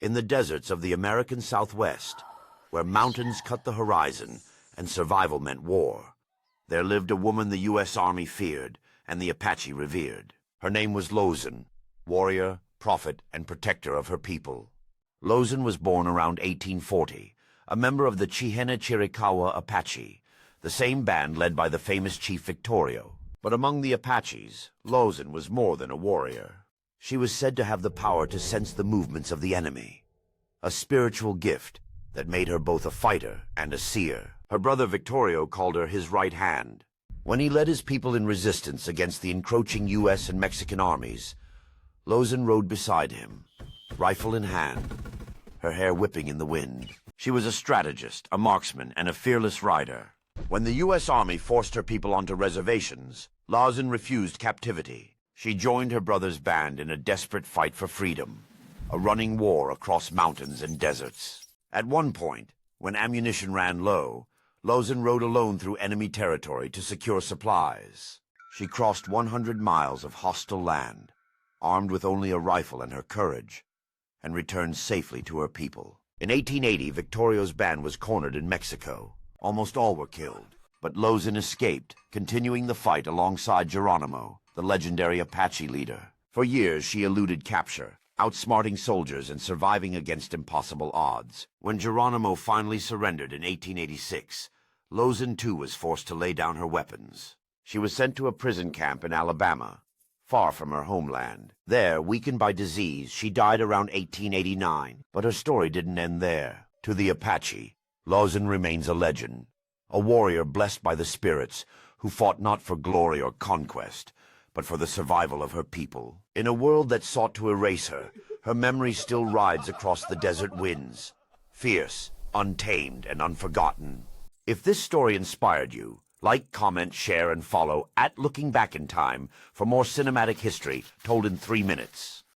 In the deserts of the American Southwest, where mountains cut the horizon and survival meant war, there lived a woman the U.S. Army feared and the Apache revered. Her name was Lozen, warrior, prophet, and protector of her people. Lozen was born around 1840, a member of the Chiricahua Apache, the same band led by the famous chief Victorio. But among the Apaches, Lozen was more than a warrior. She was said to have the power to sense the movements of the enemy, a spiritual gift that made her both a fighter and a seer. Her brother Victorio called her his right hand. When he led his people in resistance against the encroaching U.S. and Mexican armies, Lozen rode beside him, rifle in hand, her hair whipping in the wind. She was a strategist, a marksman, and a fearless rider. When the U.S. Army forced her people onto reservations, Lozen refused captivity. She joined her brother's band in a desperate fight for freedom, a running war across mountains and deserts. At one point, when ammunition ran low, Lozen rode alone through enemy territory to secure supplies. She crossed 100 miles of hostile land, armed with only a rifle and her courage, and returned safely to her people. In 1880, Victorio's band was cornered in Mexico. Almost all were killed, but Lozen escaped, continuing the fight alongside Geronimo, the legendary Apache leader. For years, she eluded capture, outsmarting soldiers and surviving against impossible odds. When Geronimo finally surrendered in 1886, Lozen too was forced to lay down her weapons. She was sent to a prison camp in Alabama, far from her homeland. There, weakened by disease, she died around 1889, but her story didn't end there. To the Apache, Lozen remains a legend, a warrior blessed by the spirits who fought not for glory or conquest, but for the survival of her people. In a world that sought to erase her, her memory still rides across the desert winds, fierce, untamed, and unforgotten. If this story inspired you, like, comment, share, and follow @LookingBackInTime for more cinematic history told in 3 minutes.